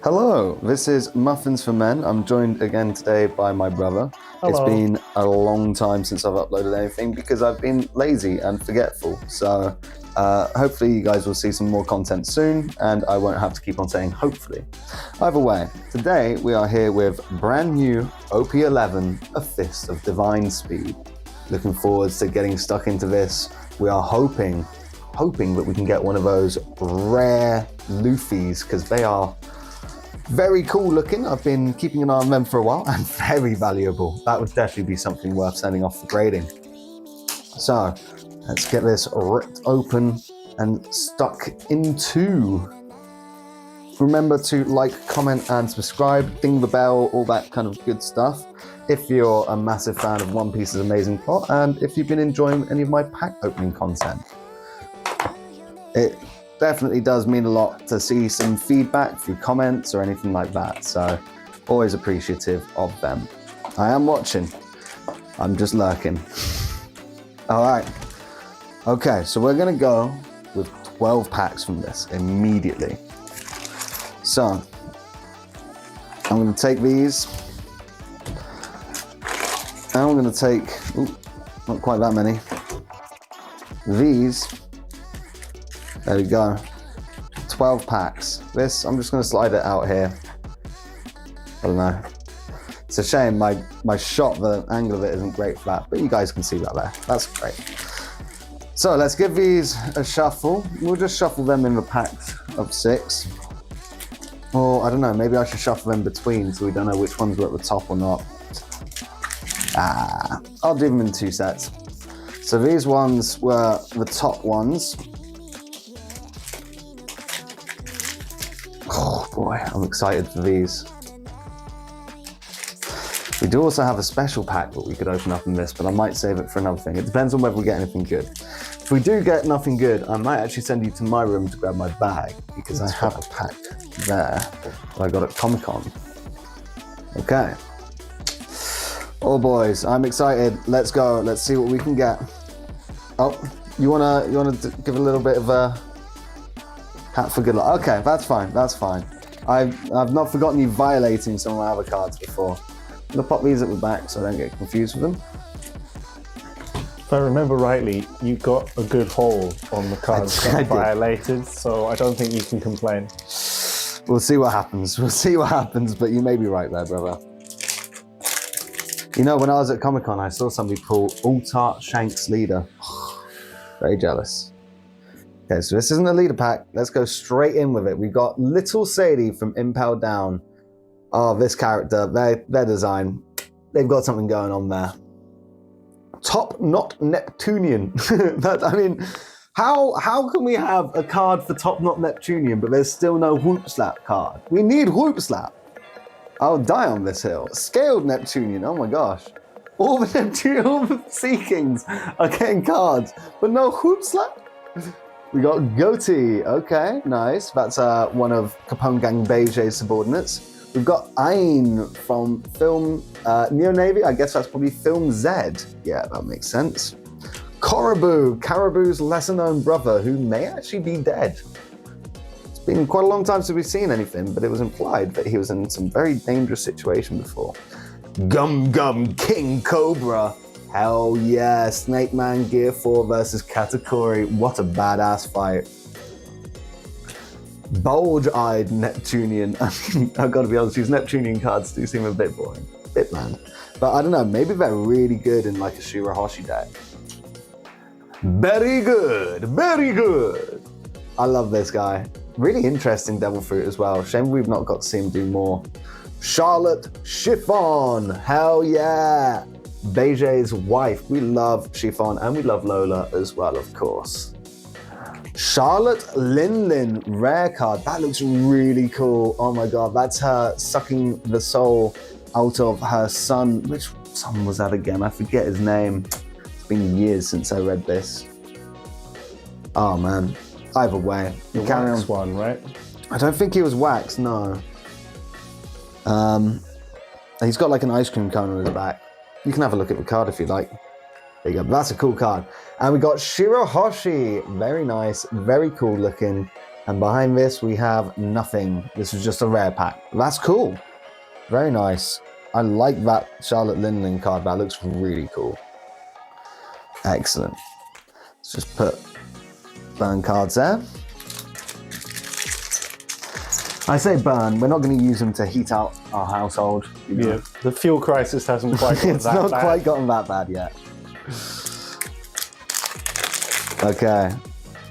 Hello, this is Muffins for Men. I'm joined again today by my brother. Hello. It's been a long time since I've uploaded anything because I've been lazy and forgetful. So hopefully you guys will see some more content soon and I won't have to keep on saying hopefully. Either way, today we are here with brand new OP11 A Fist of Divine Speed. Looking forward to getting stuck into this. We are hoping that we can get one of those rare Luffys because they are very cool looking. I've been keeping an eye on them for a while and very valuable. That would definitely be something worth sending off for grading. So let's get this ripped open and stuck into. Remember to like, comment and subscribe, ding the bell, all that kind of good stuff. If you're a massive fan of One Piece's amazing plot and if you've been enjoying any of my pack opening content. It definitely does mean a lot to see some feedback through comments or anything like that, so always appreciative of them. I am watching, I'm just lurking. All right, okay, so we're gonna go with 12 packs from this immediately. So I'm gonna take these, and I'm gonna take, not quite that many, these. There we go, 12 packs. This, I'm just gonna slide it out here. I don't know. It's a shame my shot, the angle of it isn't great for that, but you guys can see that there. That's great. So let's give these a shuffle. We'll just shuffle them in the packs of 6. Or I don't know, maybe I should shuffle them between so we don't know which ones were at the top or not. I'll do them in 2 sets. So these ones were the top ones. Oh boy, I'm excited for these. We do also have a special pack that we could open up in this, but I might save it for another thing. It depends on whether we get anything good. If we do get nothing good, I might actually send you to my room to grab my bag because I have a pack there that I got at Comic-Con. Okay. Oh boys, I'm excited. Let's go. Let's see what we can get. Oh, you wanna give a little bit of a hat for good luck? Okay, that's fine, that's fine. I've not forgotten you violating some of my other cards before. I'm gonna pop these at the back so I don't get confused with them. If I remember rightly, you got a good hold on the cards that violated, so I don't think you can complain. We'll see what happens, but you may be right there, brother. You know, when I was at Comic-Con, I saw somebody pull Altar Shanks Leader. Very jealous. Okay, so this isn't a leader pack. Let's go straight in with it. We've got Little Sadie from Impel Down. Oh, this character, their design, they've got something going on there. Top Knot Neptunian. I mean, how can we have a card for Top Knot Neptunian, but there's still no Whoop Slap card? We need Whoop Slap. I'll die on this hill. Scaled Neptunian, oh my gosh. All the Sea Kings are getting cards, but no Whoop Slap? We got Goatee, okay, nice. That's one of Capone Gang Beige's subordinates. We've got Ain from Film Neo Navy. I guess that's probably Film Z. Yeah, that makes sense. Caribou's lesser known brother, who may actually be dead. It's been quite a long time since we've seen anything, but it was implied that he was in some very dangerous situation before. Gum King Cobra. Hell yeah, Snake Man Gear 4 versus Katakuri. What a badass fight. Bulge-eyed Neptunian. I mean, I've got to be honest, these Neptunian cards do seem a bit boring. Bit bland. But I don't know, maybe they're really good in like a Shirahoshi deck. Very good, very good. I love this guy. Really interesting Devil Fruit as well. Shame we've not got to see him do more. Charlotte Chiffon. Hell yeah. Beige's wife. We love Chiffon and we love Lola as well, of course. Charlotte Lin, rare card. That looks really cool. Oh my god, that's her sucking the soul out of her son. Which son was that again? I forget his name. It's been years since I read this. Oh man. Either way. The wax one, right? I don't think he was wax, no. He's got like an ice cream cone on his back. You can have a look at the card if you like. There you go, that's a cool card. And we got Shirahoshi, very nice, very cool looking. And behind this, we have nothing. This is just a rare pack. That's cool. Very nice. I like that Charlotte Lindland card. That looks really cool. Excellent. Let's just put burn cards there. I say burn, we're not going to use them to heat out our household. You know? Yeah, the fuel crisis hasn't quite gotten It's that not bad. quite gotten that bad yet. Okay.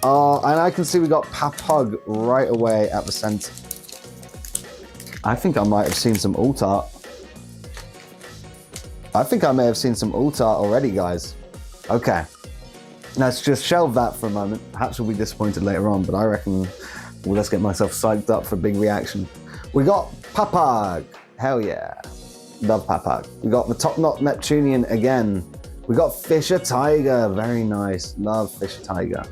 And I can see we got Papug right away at the center. I think I might have seen some alt art. I think I may have seen some alt art already, guys. Okay. Let's just shelve that for a moment. Perhaps we'll be disappointed later on, but I reckon, well, let's get myself psyched up for a big reaction. We got Papug. Hell yeah. Love Papug. We got the Top Knot Neptunian again. We got Fisher Tiger. Very nice. Love Fisher Tiger.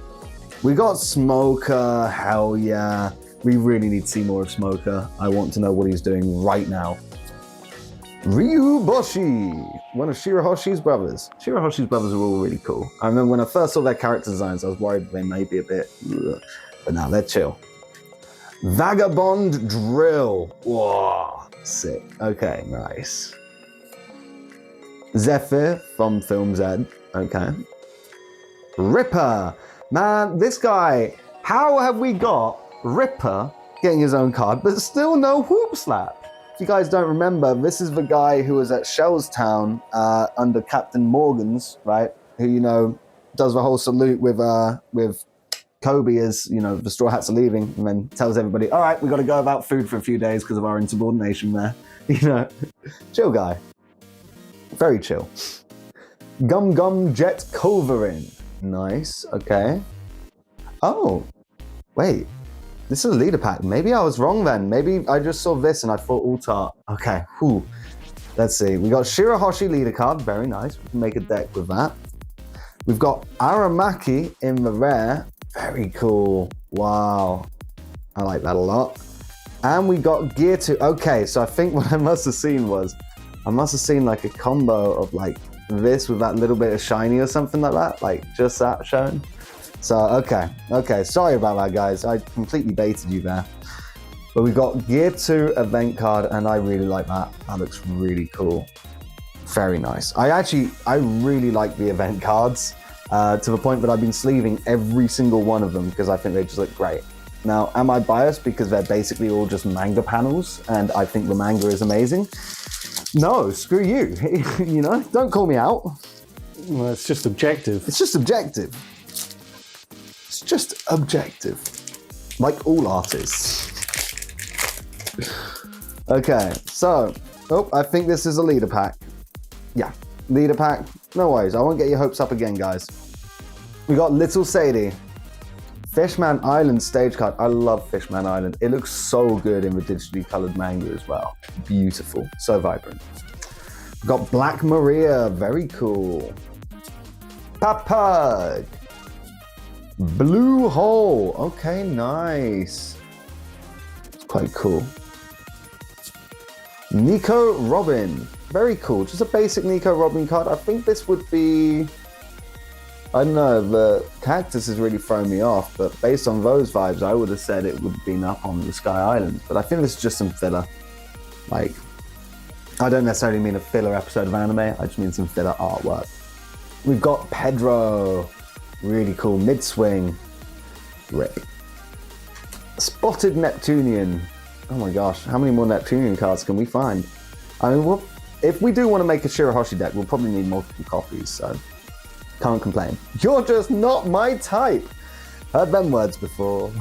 We got Smoker. Hell yeah. We really need to see more of Smoker. I want to know what he's doing right now. Ryuboshi, one of Shirahoshi's brothers. Shirahoshi's brothers are all really cool. I remember when I first saw their character designs, I was worried they may be a bit, but now they're chill. Vagabond Drill. Whoa, sick. Okay, nice. Zephyr from Film Z. Okay. Ripper. Man, this guy, how have we got Ripper getting his own card, but still no Whoop Slap? If you guys don't remember, this is the guy who was at Shellstown under Captain Morgan's, right? Who, you know, does the whole salute with Kobe as, you know, the Straw Hats are leaving, and then tells everybody, all right, we got to go without food for a few days because of our insubordination there. You know, chill guy. Very chill. Gum Gum Jet Culverin. Nice, okay. Oh, wait. This is a leader pack. Maybe I was wrong then. Maybe I just saw this and I thought alt art. Okay, whew. Let's see. We got Shirahoshi leader card. Very nice. We can make a deck with that. We've got Aramaki in the rare. Very cool. Wow. I like that a lot. And we got Gear 2. Okay, so I think what I must have seen was, I must have seen like a combo of like this with that little bit of shiny or something like that. Like just that shown. So, okay. Sorry about that, guys. I completely baited you there. But we've got Gear 2 event card, and I really like that. That looks really cool. Very nice. I really like the event cards to the point that I've been sleeving every single one of them because I think they just look great. Now, am I biased because they're basically all just manga panels and I think the manga is amazing? No, screw you. You know, don't call me out. Well, it's just objective. It's just objective. It's just objective. Like all artists. Okay, so, I think this is a leader pack. Yeah, leader pack. No worries, I won't get your hopes up again, guys. We got Little Sadie. Fishman Island stage card. I love Fishman Island. It looks so good in the digitally colored manga as well. Beautiful, so vibrant. We've got Black Maria, very cool. Papug. Blue Hole, okay, nice. It's quite cool. Nico Robin, very cool. Just a basic Nico Robin card. I think this would be, I don't know, the cactus is really throwing me off, but based on those vibes, I would have said it would have been up on the Sky Island. But I think this is just some filler. Like, I don't necessarily mean a filler episode of anime, I just mean some filler artwork. We've got Pedro. Really cool. Mid-swing. Rip. Spotted Neptunian. Oh my gosh, how many more Neptunian cards can we find? I mean, if we do want to make a Shirahoshi deck, we'll probably need multiple copies, so can't complain. You're just not my type. Heard them words before.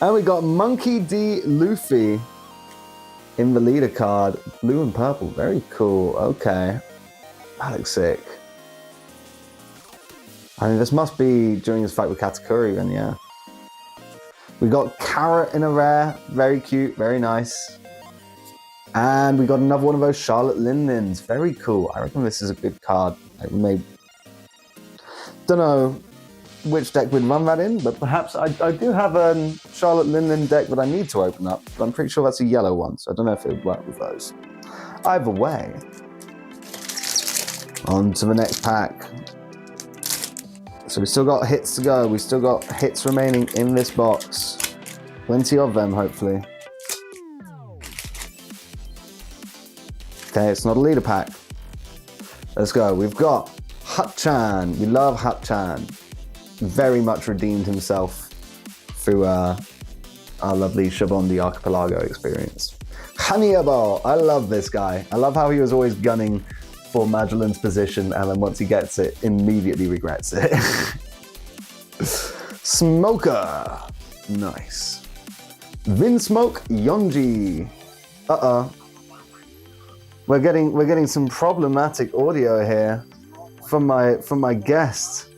And we got Monkey D. Luffy in the leader card. Blue and purple. Very cool. Okay. That looks sick. I mean, this must be during his fight with Katakuri, then, yeah. We got Carrot in a rare. Very cute, very nice. And we got another one of those Charlotte Lindlands. Very cool. I reckon this is a good card. Like, maybe, don't know which deck we'd run that in, but perhaps I do have a Charlotte Lindland deck that I need to open up, but I'm pretty sure that's a yellow one, so I don't know if it would work with those. Either way, on to the next pack. So we still got hits to go. We still got hits remaining in this box. Plenty of them, hopefully. Okay, it's not a leader pack. Let's go. We've got Hutchan. We love Hutchan. Very much redeemed himself through our lovely Shabondi Archipelago experience. Hannibal. I love this guy. I love how he was always gunning for Magellan's position, and then once he gets it, immediately regrets it. Smoker. Nice. Vinsmoke Yonji. Uh-oh. We're getting some problematic audio here from my guest.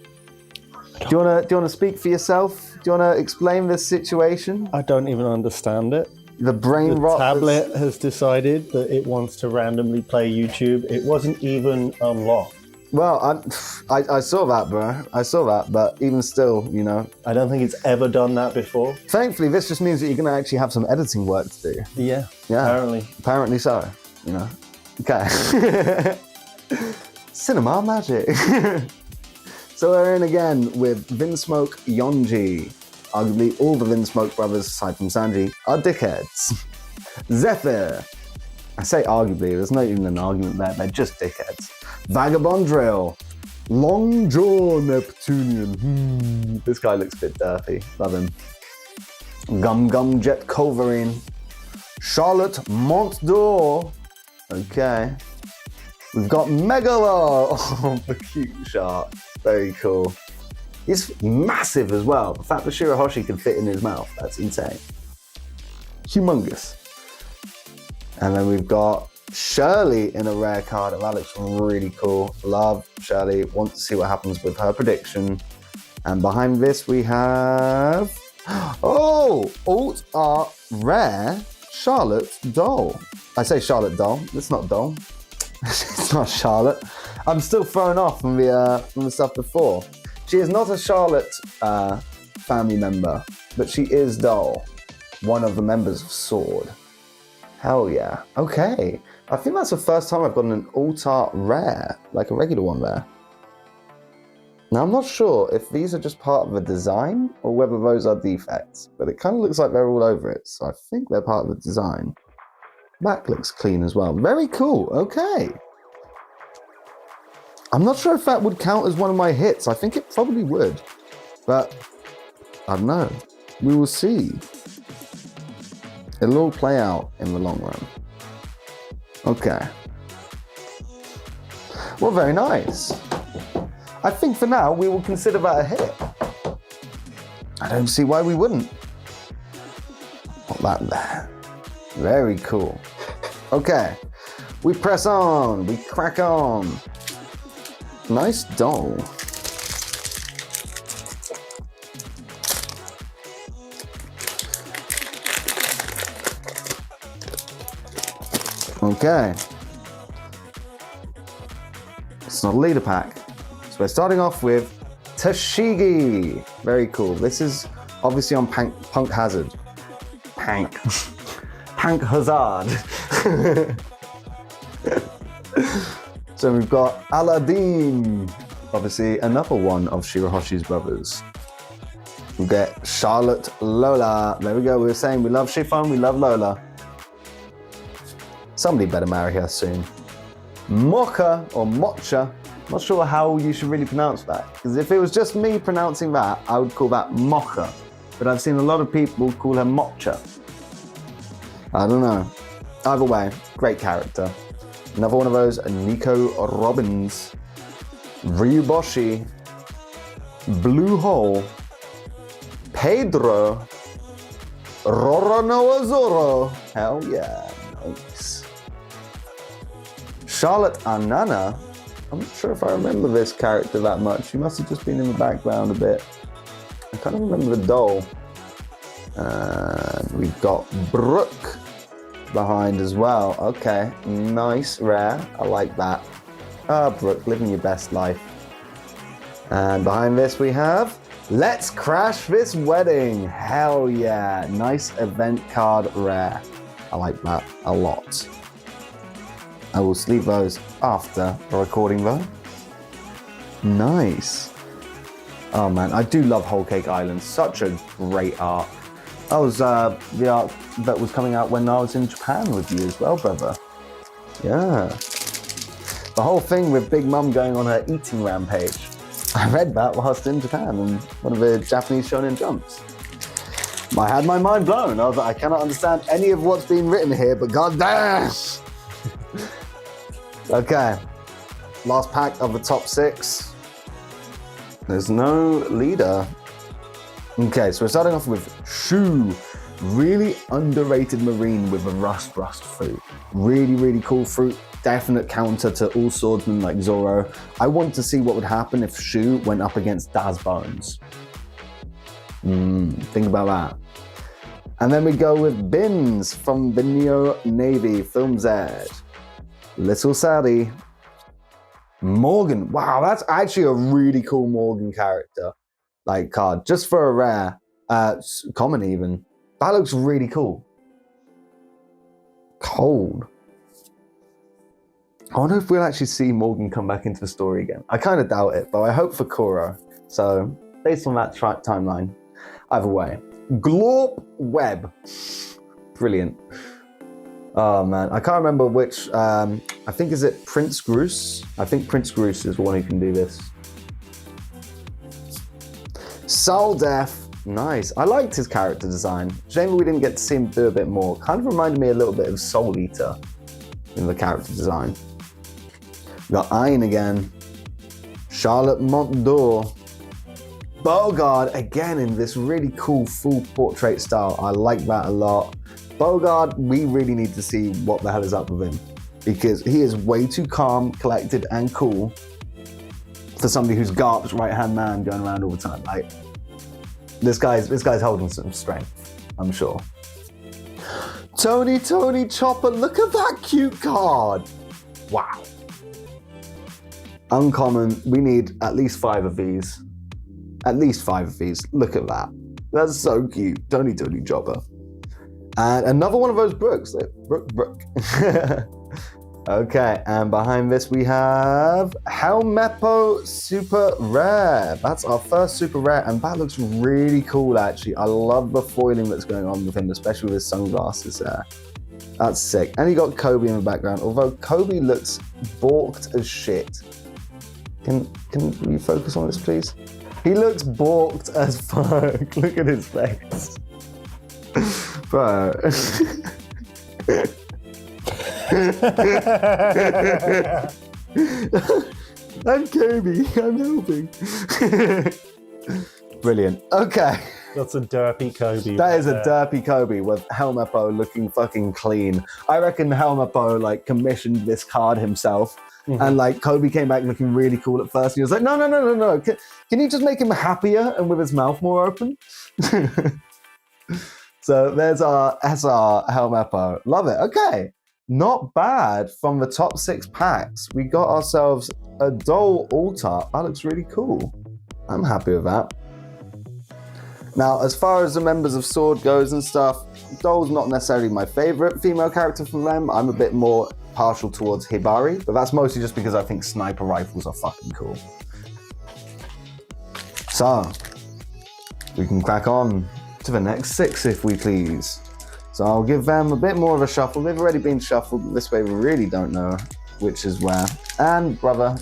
Do you wanna speak for yourself? Do you wanna explain this situation? I don't even understand it. The brain rot. The tablet has decided that it wants to randomly play YouTube. It wasn't even unlocked. Well, I saw that, bro. I saw that, but even still, you know. I don't think it's ever done that before. Thankfully, this just means that you're going to actually have some editing work to do. Yeah, Yeah. Apparently so, you know. Okay. Cinema magic. So we're in again with Vinsmoke Yonji. Arguably, all the Vinsmoke brothers, aside from Sanji, are dickheads. Zephyr. I say arguably, there's not even an argument there, they're just dickheads. Vagabond Drill. Long Jaw Neptunian. This guy looks a bit dirty. Love him. Gum Gum Jet Culverin. Charlotte Mont d'Or. Okay. We've got Megalo. Oh, the cute shark. Very cool. He's massive as well. The fact that Shirahoshi can fit in his mouth, that's insane. Humongous. And then we've got Shirley in a rare card. That looks really cool. Love Shirley. Want to see what happens with her prediction. And behind this we have... Oh! Alt Art Rare Charlotte Doll. I say Charlotte Doll. It's not Doll. It's not Charlotte. I'm still thrown off from the stuff before. She is not a Charlotte family member, but she is Doll, one of the members of Sword. Hell yeah. Okay. I think that's the first time I've gotten an alt-art rare, like a regular one there. Now, I'm not sure if these are just part of the design or whether those are defects, but it kind of looks like they're all over it, so I think they're part of the design. Back looks clean as well. Very cool. Okay. I'm not sure if that would count as one of my hits. I think it probably would, but I don't know. We will see. It'll all play out in the long run. Okay. Well, very nice. I think for now, we will consider that a hit. I don't see why we wouldn't. Put that there. Very cool. Okay. We press on. We crack on. Nice doll. Okay. It's not a leader pack. So we're starting off with Tashigi. Very cool. This is obviously on Punk Hazard. Punk Hazard. So we've got Aladdin. Obviously another one of Shirahoshi's brothers. We get Charlotte Lola. There we go. We were saying we love Chiffon, we love Lola. Somebody better marry her soon. Mocha or Mocha. Not sure how you should really pronounce that. Because if it was just me pronouncing that, I would call that Mocha. But I've seen a lot of people call her Mocha. I don't know. Either way, great character. Another one of those, Nico Robbins. Ryuboshi. Blue Hole. Pedro. Roronoa Zoro. Hell yeah. Nice. Charlotte Anana. I'm not sure if I remember this character that much. She must have just been in the background a bit. I kind of remember the doll. And we've got Brooke behind as well. Okay, nice, rare. I like that. Ah, Brooke, living your best life. And behind this we have Let's Crash This Wedding. Hell yeah. Nice event card rare. I like that a lot. I will sleeve those after the recording though. Nice. Oh man, I do love Whole Cake Island. Such a great art. That was the art that was coming out when I was in Japan with you as well, brother. Yeah. The whole thing with Big Mum going on her eating rampage. I read that whilst in Japan in one of the Japanese shonen jumps. I had my mind blown. I was like, I cannot understand any of what's being written here, but goddamn! Okay. Last pack of the top 6. There's no leader. Okay, so we're starting off with Shu. Really underrated marine with a rust fruit. Really, really cool fruit. Definite counter to all swordsmen like Zoro. I want to see what would happen if Shu went up against Daz Bones. Think about that. And then we go with Bins from the Neo Navy Film Z. Little Sadie. Morgan. Wow, that's actually a really cool Morgan character. Like card, just for a rare, common even. That looks really cool. Cold. I wonder if we'll actually see Morgan come back into the story again. I kind of doubt it, but I hope for Koro. So, based on that timeline, either way. Glorp Web. Brilliant. Oh man, I can't remember which, I think is it Prince Groose? I think Prince Groose is the one who can do this. Soldef. Nice. I liked his character design. Shame we didn't get to see him do a bit more. Kind of reminded me a little bit of Soul Eater in the character design. We got Ayn again. Charlotte Montdor. Bogard again in this really cool full portrait style. I like that a lot. Bogard, we really need to see what the hell is up with him, because he is way too calm, collected, and cool for somebody who's Garp's right-hand man going around all the time. Like, this guy's holding some strength, I'm sure. Tony Chopper, look at that cute card. Wow. Uncommon, we need at least 5 of these. At least 5 of these. Look at that. That's so cute. Tony Chopper. And another one of those Brooks. Brook. Okay, and behind this we have Helmeppo Super Rare. That's our first Super Rare, and that looks really cool actually. I love the foiling that's going on with him, especially with his sunglasses there. That's sick. And you got Kobe in the background, although Kobe looks balked as shit. Can you focus on this, please? He looks balked as fuck. Look at his face. Bro. I'm Kobe, I'm helping. Brilliant. Okay. That's a derpy Kobe. That is a derpy Kobe with Helmeppo looking fucking clean. I reckon Helmeppo like commissioned this card himself. Mm-hmm. And like Kobe came back looking really cool at first. And he was like, no. Can you just make him happier and with his mouth more open? So there's our SR Helmeppo. Love it. Okay. Not bad from the top 6 packs. We got ourselves a Dole Altar. That looks really cool. I'm happy with that. Now, as far as the members of Sword goes and stuff, Dole's not necessarily my favorite female character from them. I'm a bit more partial towards Hibari, but that's mostly just because I think sniper rifles are fucking cool. So, we can crack on to the next 6 if we please. So I'll give them a bit more of a shuffle. They've already been shuffled, but this way we really don't know which is where. And brother.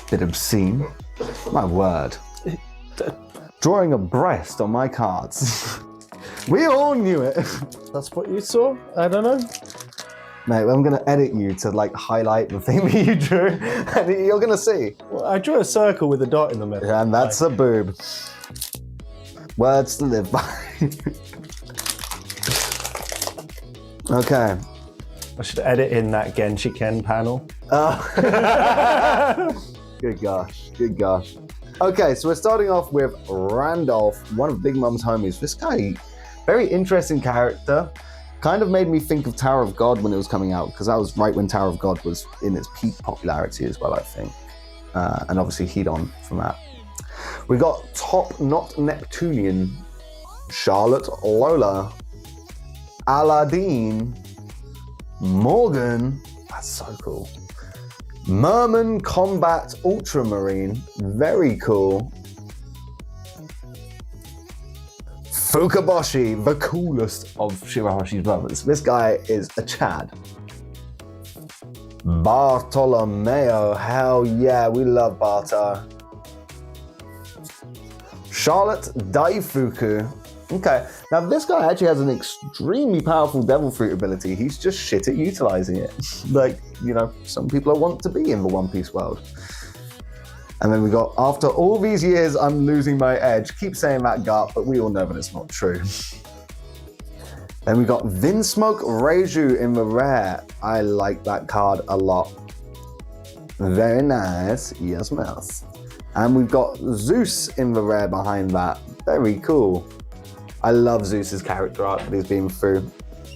Bit obscene. My word. Drawing a breast on my cards. We all knew it. That's what you saw? I don't know. Mate, I'm going to edit you to like highlight the thing that you drew, and you're going to see. Well, I drew a circle with a dot in the middle. And that's a boob. Words to live by. Okay. I should edit in that Genshi Ken panel. Good gosh. Okay, so we're starting off with Randolph, one of Big Mom's homies. This guy, very interesting character. Kind of made me think of Tower of God when it was coming out, because that was right when Tower of God was in its peak popularity as well, I think. And obviously Hedon from that. We got Top Not Neptunian, Charlotte Lola, Aladdin, Morgan, that's so cool, Merman Combat Ultramarine, very cool. Fukaboshi, the coolest of Shirahoshi's brothers. This guy is a Chad. Bartolomeo, hell yeah, we love Barto. Charlotte Daifuku. Okay, now this guy actually has an extremely powerful Devil Fruit ability. He's just shit at utilizing it. Like, you know, some people want to be in the One Piece world. And then we got, after all these years, I'm losing my edge. Keep saying that, Garp, but we all know that it's not true. Then we got Vinsmoke Reiju in the rare. I like that card a lot. Very nice, yes, mouse. And we've got Zeus in the rare behind that. Very cool. I love Zeus's character art that he's been through.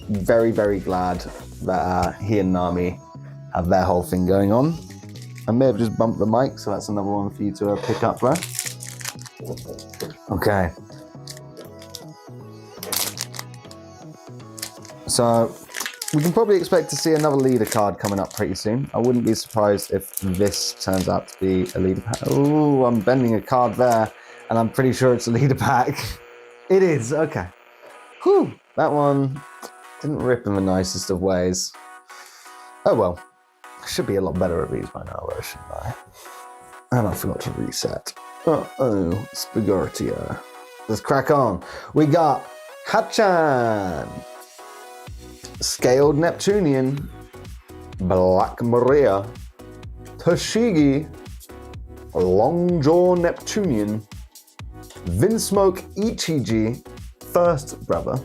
Very, very glad that he and Nami have their whole thing going on. I may have just bumped the mic, so that's another one for you to pick up there. Okay. So we can probably expect to see another leader card coming up pretty soon. I wouldn't be surprised if this turns out to be a leader pack. Oh, I'm bending a card there, and I'm pretty sure it's a leader pack. It is, okay. Whew, that one didn't rip in the nicest of ways. Oh well, I should be a lot better at these by now, though, shouldn't I? And I forgot to reset. Uh-oh, Spagortia. Let's crack on. We got Hachan, Scaled Neptunian, Black Maria, Toshigi, Longjaw Neptunian, Vinsmoke Ichiji, first brother,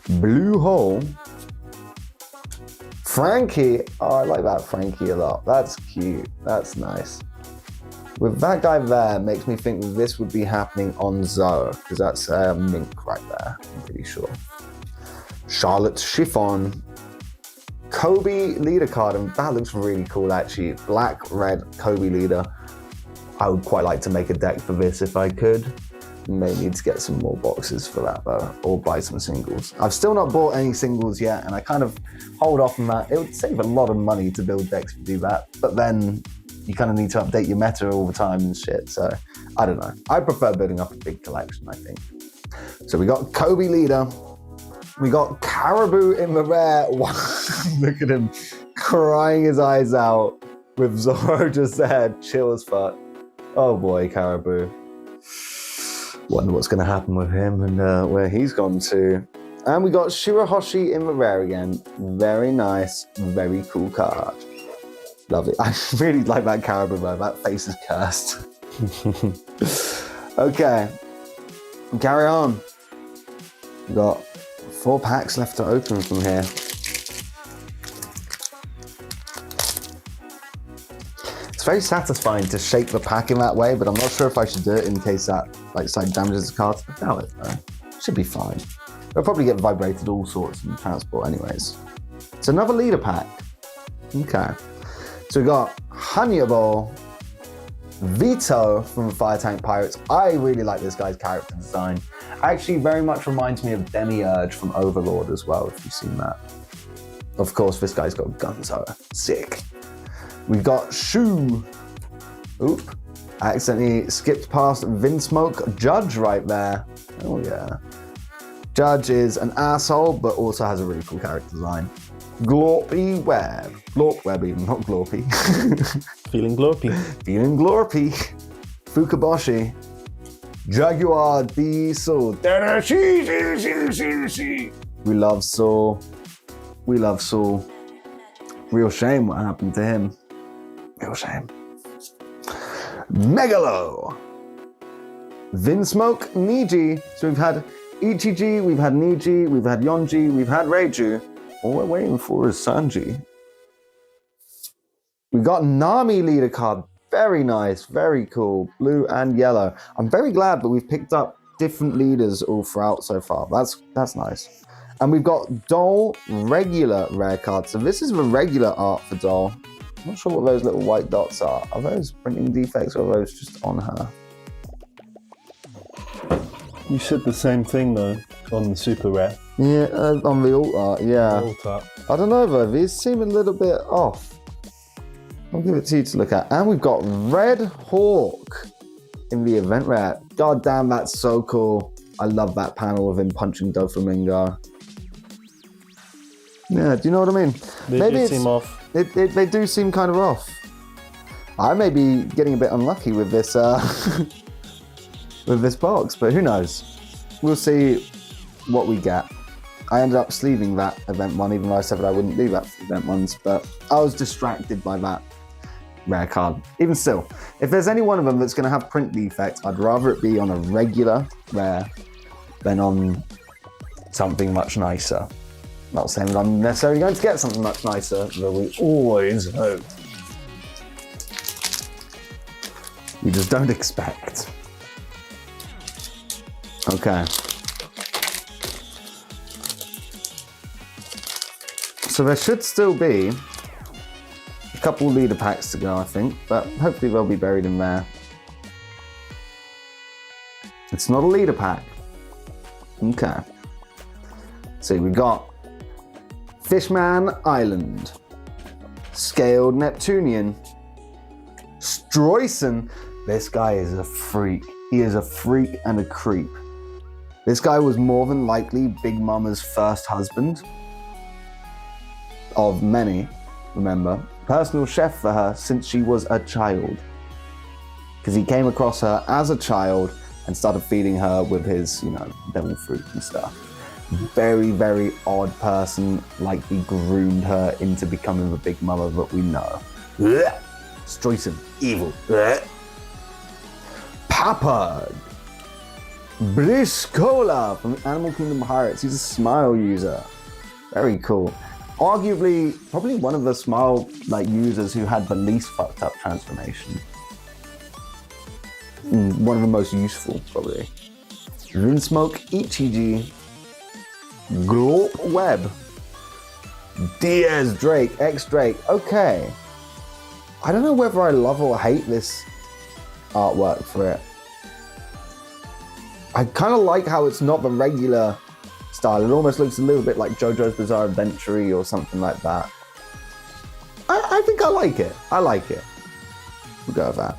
Blue Hole, Frankie. Oh, I like that Frankie a lot. That's cute. That's nice. With that guy there, makes me think this would be happening on Zoe, because that's Mink right there, I'm pretty sure. Charlotte Chiffon, Kobe leader card, and that looks really cool actually. Black, red, Kobe leader. I would quite like to make a deck for this if I could. May need to get some more boxes for that though, or buy some singles. I've still not bought any singles yet, and I kind of hold off on that. It would save a lot of money to build decks to do that, but then you kind of need to update your meta all the time and shit, so I don't know. I prefer building up a big collection, I think. So we got Kobe leader. We got Caribou in the rare. Look at him crying his eyes out with Zoro just there, chill as fuck. Oh boy, Caribou. Wonder what's going to happen with him and where he's gone to. And we got Shirahoshi in the rare again. Very nice, very cool card. Love it. I really like that Caribou though. That face is cursed. Okay, carry on. We got 4 packs left to open from here. It's very satisfying to shake the pack in that way, but I'm not sure if I should do it in case that side damages the cards. I doubt it though. Should be fine. They'll probably get vibrated all sorts in transport anyways. It's another leader pack. Okay. So we got Hannibal, Vito from Fire Tank Pirates. I really like this guy's character design. Actually very much reminds me of Demiurge from Overlord as well, if you've seen that. Of course, this guy's got Gunzo. Sick. We got Shu. Oop. I accidentally skipped past Vinsmoke Judge right there. Oh yeah. Judge is an asshole, but also has a really cool character design. Glorpy Web. Glorp Web even, not Glorpy. Feeling glorpy. Feeling glorpy. Fukaboshi. Jaguar Diesel. We love Saul. We love Saul. Real shame what happened to him. Real shame. Megalo. Vinsmoke Niji. So we've had Ichiji, we've had Niji, we've had Yonji, we've had Reiju. All we're waiting for is Sanji. We got Nami leader card. Very nice, very cool. Blue and yellow. I'm very glad that we've picked up different leaders all throughout so far. That's nice. And we've got Doll regular rare card. So this is the regular art for Doll. I'm not sure what those little white dots are. Are those printing defects or are those just on her? You said the same thing though on the super rare. Yeah, on the alt art, yeah. Alt art. I don't know though, these seem a little bit off. I'll give it to you to look at. And we've got Red Hawk in the event rare. God damn, that's so cool. I love that panel of him punching Doflamingo. Yeah, do you know what I mean? They do seem off. They do seem kind of off. I may be getting a bit unlucky with this with this box, but who knows? We'll see what we get. I ended up sleeving that event one, even though I said that I wouldn't leave that event ones, but I was distracted by that rare card. Even still, if there's any one of them that's going to have print defects, I'd rather it be on a regular rare than on something much nicer. Not saying that I'm necessarily going to get something much nicer, though we always hope. We just don't expect. Okay. So there should still be a couple leader packs to go, I think, but hopefully they'll be buried in there. It's not a leader pack. Okay. So we got Fishman Island, Scaled Neptunian, Stroyson. This guy is a freak. He is a freak and a creep. This guy was more than likely Big Mama's first husband. Of many, remember. Personal chef for her since she was a child. Because he came across her as a child and started feeding her with his, devil fruit and stuff. Very, very odd person, likely groomed her into becoming the Big Mama that we know. Stroyson, evil. Papad. Briscola from Animal Kingdom Pirates. He's a Smile user. Very cool. Arguably, probably one of the Smile users who had the least fucked up transformation. One of the most useful, probably. Runesmoke, Ichiji, Glorp Web, Diaz Drake, X Drake. Okay. I don't know whether I love or hate this artwork for it. I kind of like how it's not the regular style. It almost looks a little bit like JoJo's Bizarre Adventure or something like that. I think I like it. I like it. We'll go with that.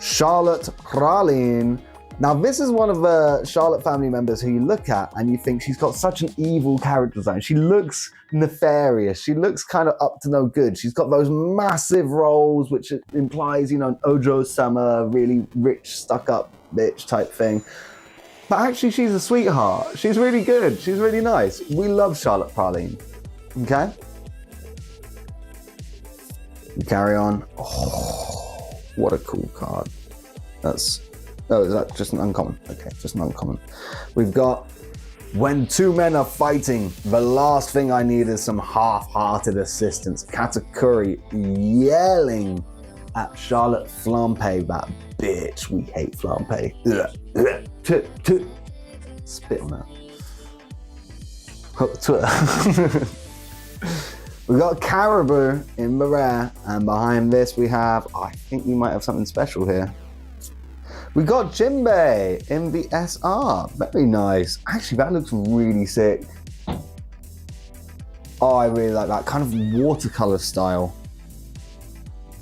Charlotte Praline. Now, this is one of the Charlotte family members who you look at and you think she's got such an evil character design. She looks nefarious. She looks kind of up to no good. She's got those massive rolls, which implies, an Ojo-sama, really rich, stuck-up bitch type thing. But actually, she's a sweetheart. She's really good. She's really nice. We love Charlotte Praline. Okay? We carry on. Oh, what a cool card. Oh, is that just an uncommon? Okay, just an uncommon. We've got, when two men are fighting, the last thing I need is some half-hearted assistance. Katakuri yelling at Charlotte Flampe, that bitch. We hate Flampe. Spit on that. We got Caribou in the rare, and behind this we have, I think we might have something special here. We got Jinbei in the SR. Very nice. Actually, that looks really sick. Oh, I really like that kind of watercolor style.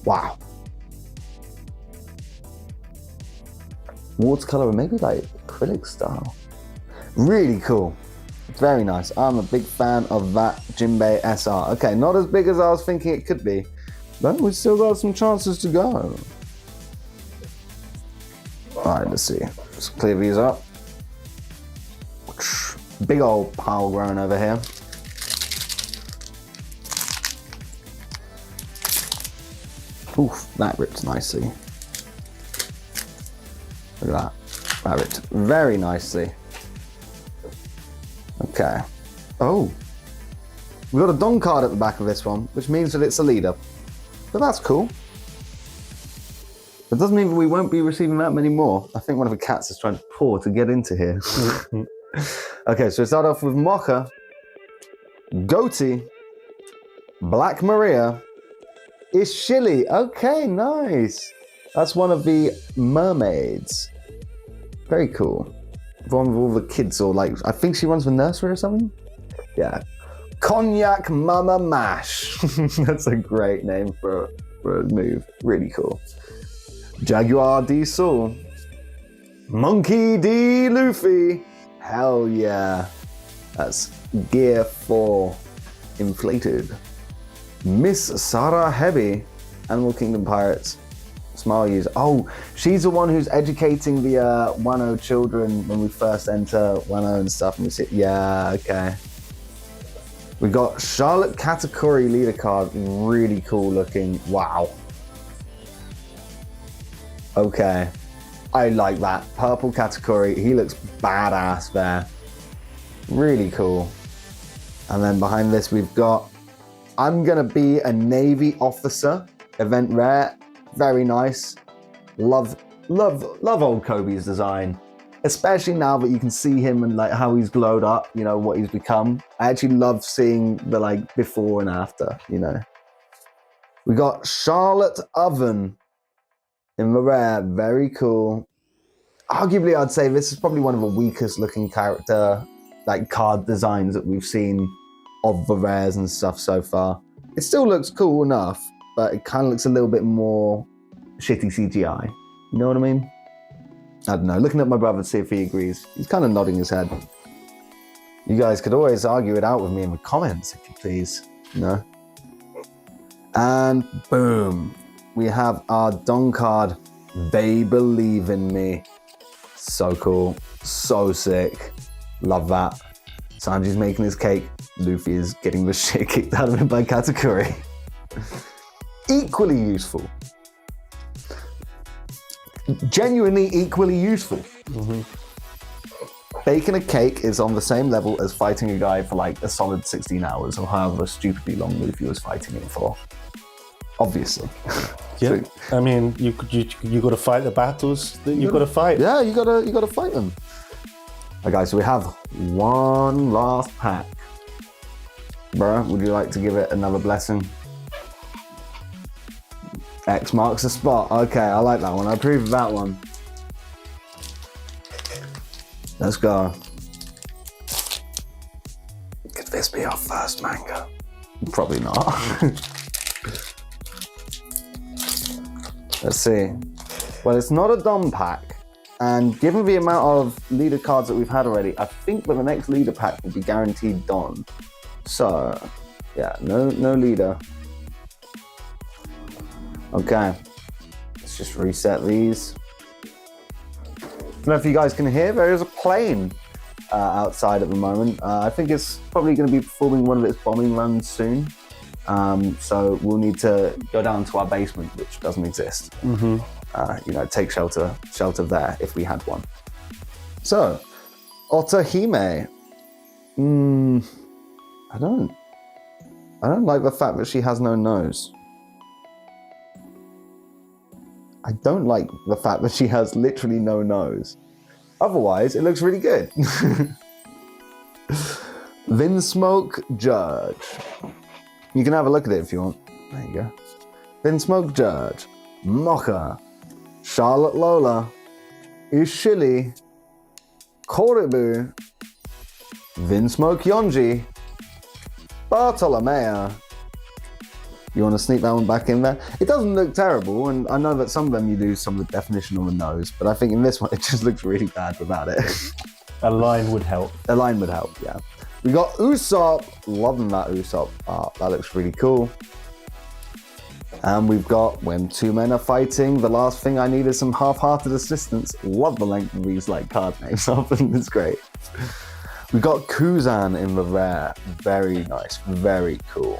Wow. Watercolor, maybe like acrylic style. Really cool. Very nice. I'm a big fan of that Jinbei SR. Okay, not as big as I was thinking it could be, but we've still got some chances to go. Alright, let's see. Let's clear these up. Big old pile growing over here. Oof, that ripped nicely. Look at that. That ripped very nicely. Okay. Oh. We've got a Don card at the back of this one, which means that it's a leader. But that's cool. It doesn't mean we won't be receiving that many more. I think one of the cats is trying to pour to get into here. Okay, so we start off with Mocha, Goatee, Black Maria, Ishili. Okay, nice. That's one of the mermaids. Very cool. One with all the kids, or I think she runs the nursery or something? Yeah. Cognac Mama Mash. That's a great name for Road move. Really cool. Jaguar D Soul. Monkey D Luffy. Hell yeah. That's Gear 4 inflated. Miss Sarah Heavy. Animal Kingdom Pirates. Smile user. Oh, she's the one who's educating the Wano children when we first enter Wano and stuff. And we see, yeah, okay. We got Charlotte Katakuri leader card. Really cool looking. Wow. Okay. I like that. Purple Katakuri. He looks badass there. Really cool. And then behind this we've got I'm Gonna Be a Navy Officer. Event rare. Very nice. Love old Kobe's design. Especially now that you can see him and like how he's glowed up, you know, what he's become. I actually love seeing the like before and after, you know. We got Charlotte Oven in the rare. Very cool. Arguably, I'd say this is probably one of the weakest looking character, like card designs that we've seen of the rares and stuff so far. It still looks cool enough, but it kind of looks a little bit more shitty CGI. You know what I mean? I don't know. Looking at my brother to see if he agrees. He's kind of nodding his head. You guys could always argue it out with me in the comments, if you please. You know? And boom. We have our Don card. They Believe in Me. So cool. So sick. Love that. Sanji's making his cake. Luffy is getting the shit kicked out of him by Katakuri. Equally useful. Genuinely equally useful. Mm-hmm. Baking a cake is on the same level as fighting a guy for like a solid 16 hours or however stupidly long Luffy was fighting him for. Obviously. Yeah. I mean, you got to fight the battles that you got to fight. Yeah, you got to fight them. Okay, guys, so we have one last pack. Bruh, would you like to give it another blessing? X marks the spot. Okay, I like that one. I approve of that one. Let's go. Could this be our first manga? Probably not. Let's see. Well, it's not a Dom pack. And given the amount of leader cards that we've had already, I think that the next leader pack will be guaranteed Don. So, yeah, no leader. Okay, let's just reset these. I don't know if you guys can hear, there is a plane outside at the moment. I think it's probably going to be performing one of its bombing runs soon. So we'll need to go down to our basement, which doesn't exist. Mm-hmm. You know, take shelter there if we had one. So, Otahime. I don't like the fact that she has no nose. I don't like the fact that she has literally no nose. Otherwise, it looks really good. Vinsmoke Judge. You can have a look at it if you want. There you go. Vinsmoke Judge. Mocha. Charlotte Lola. Ishili. Koribu. Vinsmoke Yonji. Bartolomea. You want to sneak that one back in there? It doesn't look terrible, and I know that some of them you do some of the definition on the nose, but I think in this one it just looks really bad without it. A line would help. A line would help, yeah. We got Usopp. Loving that Usopp art. That looks really cool. And we've got When Two Men Are Fighting. The last thing I need is some half-hearted assistance. Love the length of these like card names. I think it's great. We've got Kuzan in the rare. Very nice. Very cool.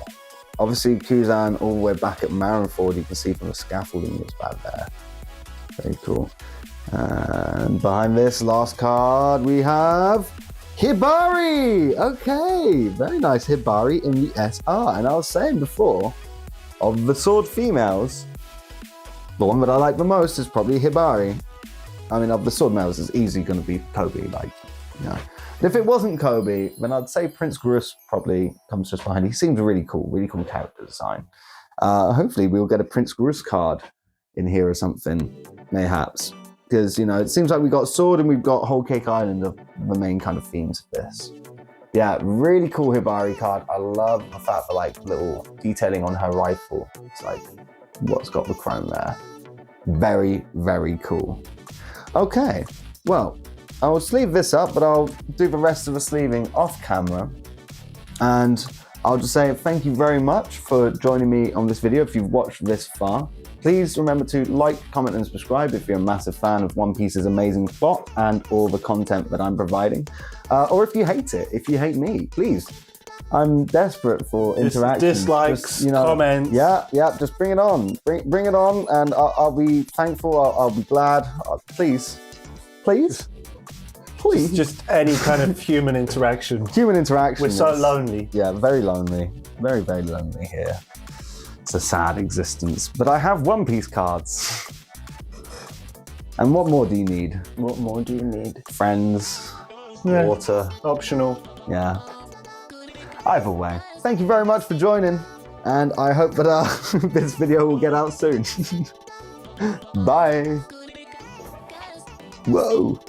Obviously, Kuzan all the way back at Marineford, you can see from the scaffolding was bad there. Very cool. And behind this last card, we have Hibari! Okay, very nice Hibari in the SR. And I was saying before, of the sword females, the one that I like the most is probably Hibari. I mean, of the sword males, it's easily going to be Kobe, like, you know. If it wasn't Kobe, then I'd say Prince Grus probably comes just behind. He seems really cool character design. Hopefully we'll get a Prince Grus card in here or something, mayhaps. Because, you know, it seems like we've got Sword and we've got Whole Cake Island of the main kind of themes of this. Yeah, really cool Hibari card. I love the fact that like little detailing on her rifle. It's like what's got the chrome there. Very, very cool. Okay, well, I will sleeve this up, but I'll do the rest of the sleeving off camera. And I'll just say thank you very much for joining me on this video. If you've watched this far, please remember to like, comment, and subscribe if you're a massive fan of One Piece's amazing plot and all the content that I'm providing. Or if you hate it, if you hate me, please. I'm desperate for interaction. Dislikes, comments. Yeah, just bring it on. Bring it on, and I'll be thankful. I'll be glad. Please. Just any kind of human interaction. Human interaction. We're so lonely. Yeah, very lonely. Very, very lonely here. It's a sad existence. But I have One Piece cards. And what more do you need? What more do you need? Friends, water. Optional. Yeah. Either way, thank you very much for joining. And I hope that this video will get out soon. Bye. Whoa.